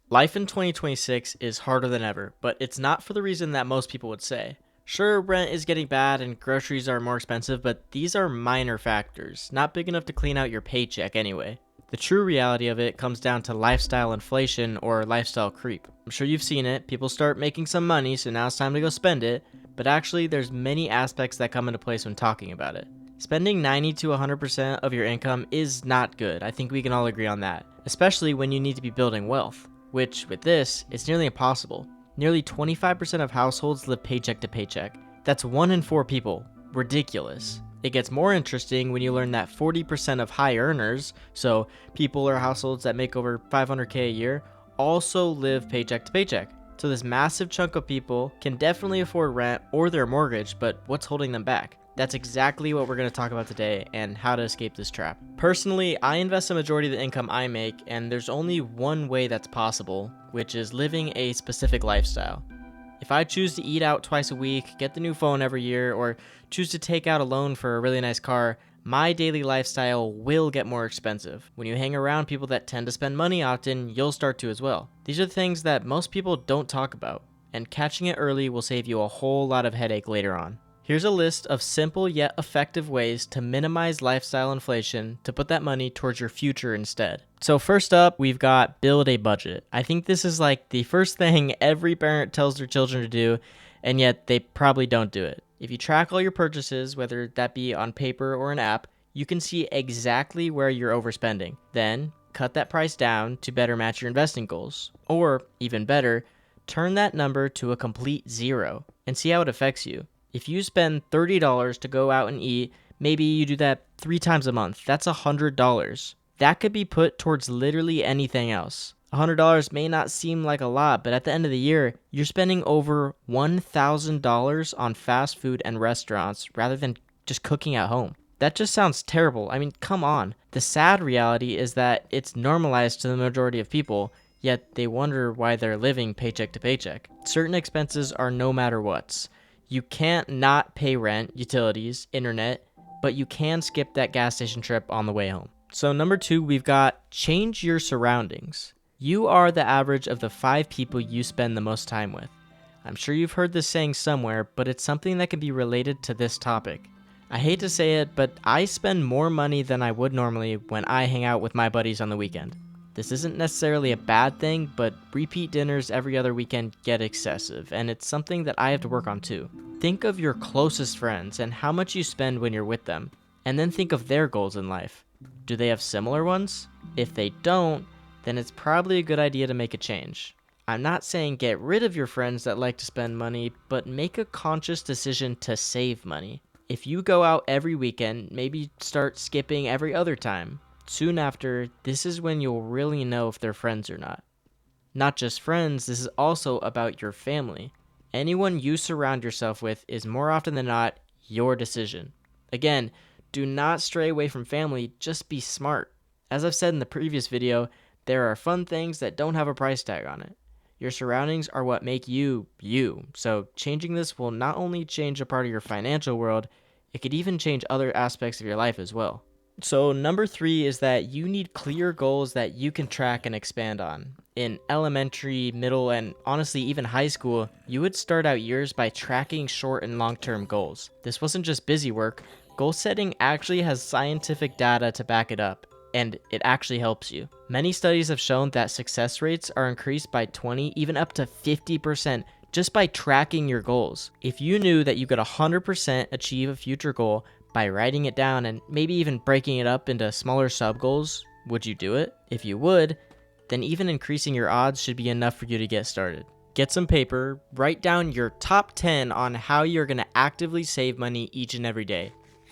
Life in 2026 is harder than ever, but it's not for the reason that most people would say. Sure, rent is getting bad and groceries are more expensive, but these are minor factors, not big enough to clean out your paycheck anyway. The true reality of it comes down to lifestyle inflation or lifestyle creep. I'm sure you've seen it. People start making some money, so now it's time to go spend it, but actually there's many aspects that come into place when talking about it. Spending 90 to 100% of your income is not good. I think we can all agree on that, especially when you need to be building wealth, which with this, it's nearly impossible. Nearly 25% of households live paycheck to paycheck. That's 1 in 4 people. Ridiculous. It gets more interesting when you learn that 40% of high earners, so people or households that make over 500K a year, also live paycheck to paycheck. So this massive chunk of people can definitely afford rent or their mortgage, but what's holding them back? That's exactly what we're going to talk about today and how to escape this trap. Personally, I invest a majority of the income I make, and there's only one way that's possible, which is living a specific lifestyle. If I choose to eat out twice a week, get the new phone every year, or choose to take out a loan for a really nice car, my daily lifestyle will get more expensive. When you hang around people that tend to spend money often, you'll start to as well. These are things that most people don't talk about, and catching it early will save you a whole lot of headache later on. Here's a list of simple yet effective ways to minimize lifestyle inflation to put that money towards your future instead. So first up, we've got build a budget. I think this is like the first thing every parent tells their children to do, and yet they probably don't do it. If you track all your purchases, whether that be on paper or an app, you can see exactly where you're overspending. Then cut that price down to better match your investing goals. Or even better, turn that number to a complete zero and see how it affects you. If you spend $30 to go out and eat, maybe you do that 3 times a month. That's $100. That could be put towards literally anything else. $100 may not seem like a lot, but at the end of the year, you're spending over $1,000 on fast food and restaurants rather than just cooking at home. That just sounds terrible. I mean, come on. The sad reality is that it's normalized to the majority of people, yet they wonder why they're living paycheck to paycheck. Certain expenses are no matter what's. You can't not pay rent, utilities, internet, but you can skip that gas station trip on the way home. So number 2, we've got change your surroundings. You are the average of the 5 people you spend the most time with. I'm sure you've heard this saying somewhere, but it's something that can be related to this topic. I hate to say it, but I spend more money than I would normally when I hang out with my buddies on the weekend. This isn't necessarily a bad thing, but repeat dinners every other weekend get excessive, and it's something that I have to work on too. Think of your closest friends and how much you spend when you're with them, and then think of their goals in life. Do they have similar ones? If they don't, then it's probably a good idea to make a change. I'm not saying get rid of your friends that like to spend money, but make a conscious decision to save money. If you go out every weekend, maybe start skipping every other time. Soon after, this is when you'll really know if they're friends or not. Not just friends, this is also about your family. Anyone you surround yourself with is more often than not your decision. Again, do not stray away from family, just be smart. As I've said in the previous video, there are fun things that don't have a price tag on it. Your surroundings are what make you, you. So changing this will not only change a part of your financial world, it could even change other aspects of your life as well. So number 3 is that you need clear goals that you can track and expand on. In elementary, middle, and honestly even high school, you would start out years by tracking short and long-term goals. This wasn't just busy work. Goal setting actually has scientific data to back it up, and it actually helps you. Many studies have shown that success rates are increased by 20, even up to 50% just by tracking your goals. If you knew that you could 100% achieve a future goal by writing it down and maybe even breaking it up into smaller sub-goals, would you do it? If you would, then even increasing your odds should be enough for you to get started. Get some paper, write down your top 10 on how you're going to actively save money each and every day.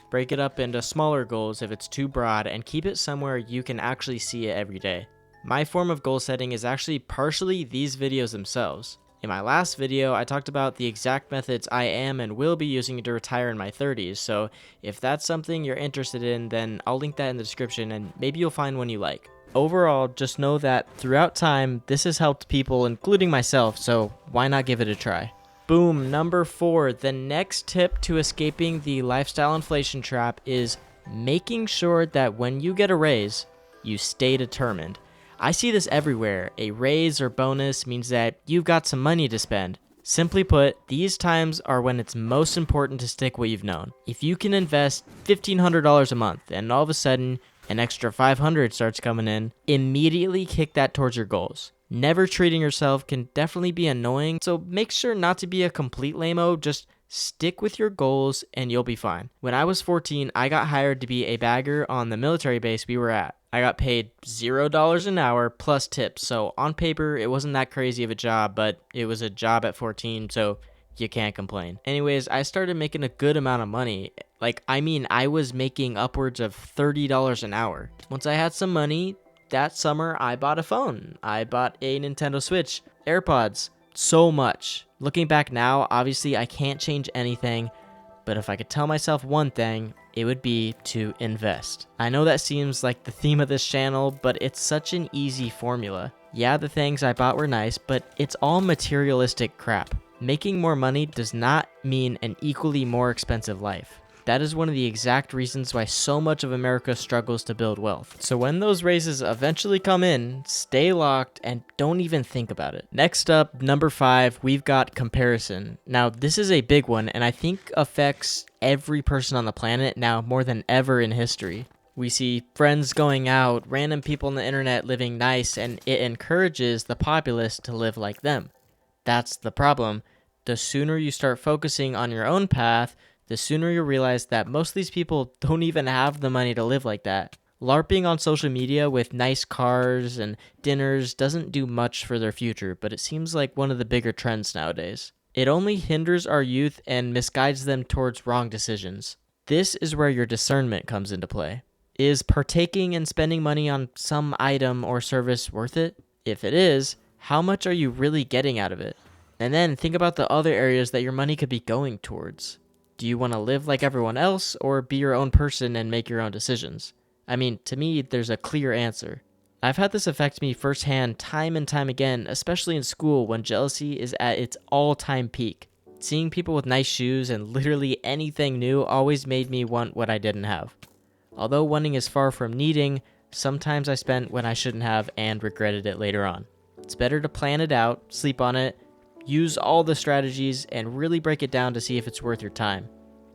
Break it up into smaller goals if it's too broad, and keep it somewhere you can actually see it every day. My form of goal setting is actually partially these videos themselves. In my last video, I talked about the exact methods I am and will be using to retire in my 30s, so if that's something you're interested in, then I'll link that in the description and maybe you'll find one you like. Overall, just know that throughout time, this has helped people, including myself, so why not give it a try? Boom, number 4, the next tip to escaping the lifestyle inflation trap is making sure that when you get a raise, you stay determined. I see this everywhere. A raise or bonus means that you've got some money to spend. Simply put, these times are when it's most important to stick what you've known. If you can invest $1,500 a month and all of a sudden an extra $500 starts coming in, immediately kick that towards your goals. Never treating yourself can definitely be annoying, so make sure not to be a complete lame-o, just stick with your goals and you'll be fine. When I was 14, I got hired to be a bagger on the military base we were at. I got paid $0 an hour plus tips, so on paper it wasn't that crazy of a job, but it was a job at 14, so you can't complain. Anyways, I started making a good amount of money. I was making upwards of $30 an hour. Once I had some money, that summer I bought a phone. I bought a Nintendo Switch, AirPods, so much. Looking back now, obviously I can't change anything, but if I could tell myself one thing, it would be to invest. I know that seems like the theme of this channel, but it's such an easy formula. Yeah, the things I bought were nice, but it's all materialistic crap. Making more money does not mean an equally more expensive life. That is one of the exact reasons why so much of America struggles to build wealth. So when those raises eventually come in, stay locked and don't even think about it. Next up, number 5, we've got comparison. Now, this is a big one and I think affects every person on the planet now more than ever in history. We see friends going out, random people on the internet living nice, and it encourages the populace to live like them. That's the problem. The sooner you start focusing on your own path, the sooner you realize that most of these people don't even have the money to live like that. LARPing on social media with nice cars and dinners doesn't do much for their future, but it seems like one of the bigger trends nowadays. It only hinders our youth and misguides them towards wrong decisions. This is where your discernment comes into play. Is partaking and spending money on some item or service worth it? If it is, how much are you really getting out of it? And then think about the other areas that your money could be going towards. Do you want to live like everyone else or be your own person and make your own decisions? I mean, to me, there's a clear answer. I've had this affect me firsthand time and time again, especially in school when jealousy is at its all-time peak. Seeing people with nice shoes and literally anything new always made me want what I didn't have. Although wanting is far from needing, sometimes I spent when I shouldn't have and regretted it later on. It's better to plan it out, sleep on it, use all the strategies, and really break it down to see if it's worth your time.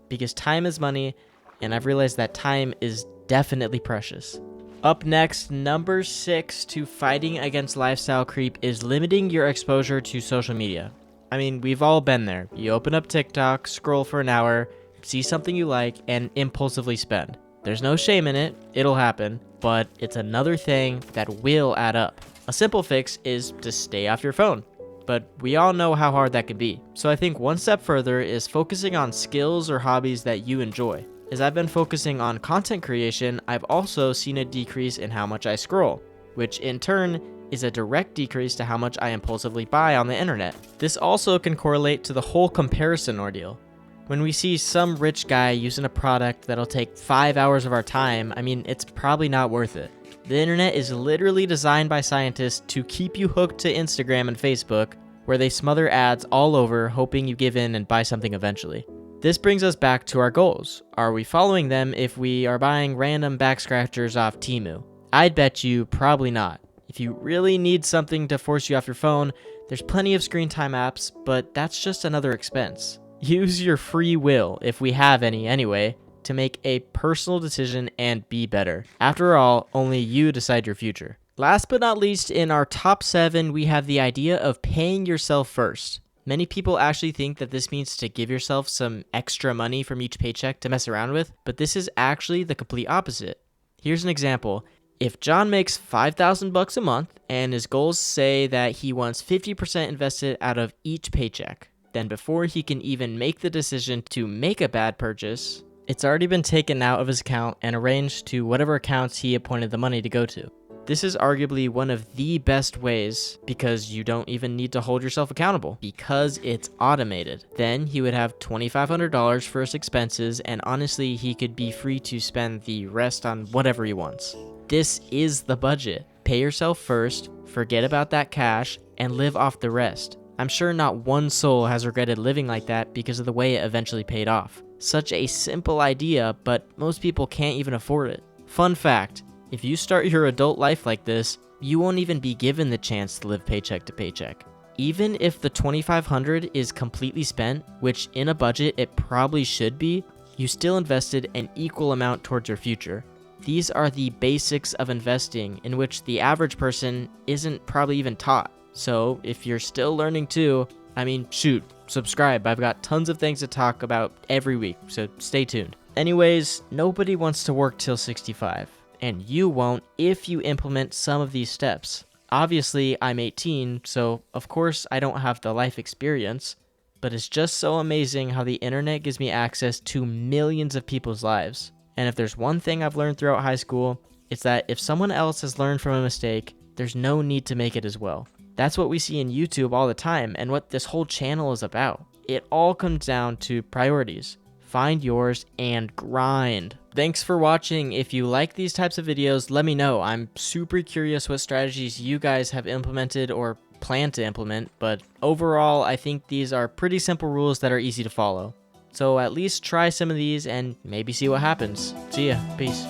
Because time is money, and I've realized that time is definitely precious. Up next, number 6 to fighting against lifestyle creep is limiting your exposure to social media. I mean, we've all been there. You open up TikTok, scroll for an hour, see something you like, and impulsively spend. There's no shame in it, it'll happen, but it's another thing that will add up. A simple fix is to stay off your phone. But we all know how hard that can be. So I think one step further is focusing on skills or hobbies that you enjoy. As I've been focusing on content creation, I've also seen a decrease in how much I scroll, which in turn is a direct decrease to how much I impulsively buy on the internet. This also can correlate to the whole comparison ordeal. When we see some rich guy using a product that'll take 5 hours of our time, I mean, it's probably not worth it. The internet is literally designed by scientists to keep you hooked to Instagram and Facebook, where they smother ads all over, hoping you give in and buy something eventually. This brings us back to our goals. Are we following them if we are buying random back scratchers off Temu? I'd bet you probably not. If you really need something to force you off your phone, there's plenty of screen time apps, but that's just another expense. Use your free will, if we have any anyway, to make a personal decision and be better. After all, only you decide your future. Last but not least, in our top 7, we have the idea of paying yourself first. Many people actually think that this means to give yourself some extra money from each paycheck to mess around with, but this is actually the complete opposite. Here's an example. If John makes $5,000 a month and his goals say that he wants 50% invested out of each paycheck, then before he can even make the decision to make a bad purchase, it's already been taken out of his account and arranged to whatever accounts he appointed the money to go to. This is arguably one of the best ways because you don't even need to hold yourself accountable because it's automated. Then he would have $2,500 for his expenses, and honestly, he could be free to spend the rest on whatever he wants. This is the budget. Pay yourself first, forget about that cash, and live off the rest. I'm sure not one soul has regretted living like that because of the way it eventually paid off. Such a simple idea, but most people can't even afford it. Fun fact, if you start your adult life like this, you won't even be given the chance to live paycheck to paycheck. Even if the $2,500 is completely spent, which in a budget it probably should be, you still invested an equal amount towards your future. These are the basics of investing in which the average person isn't probably even taught. So if you're still learning too, I mean, shoot, subscribe. I've got tons of things to talk about every week, so stay tuned. Anyways, nobody wants to work till 65, and you won't if you implement some of these steps. Obviously, I'm 18, so of course I don't have the life experience, but it's just so amazing how the internet gives me access to millions of people's lives. And if there's one thing I've learned throughout high school, it's that if someone else has learned from a mistake, there's no need to make it as well. That's what we see in YouTube all the time and what this whole channel is about. It all comes down to priorities. Find yours and grind. Thanks for watching. If you like these types of videos, let me know. I'm super curious what strategies you guys have implemented or plan to implement, but overall, I think these are pretty simple rules that are easy to follow. So at least try some of these and maybe see what happens. See ya. Peace.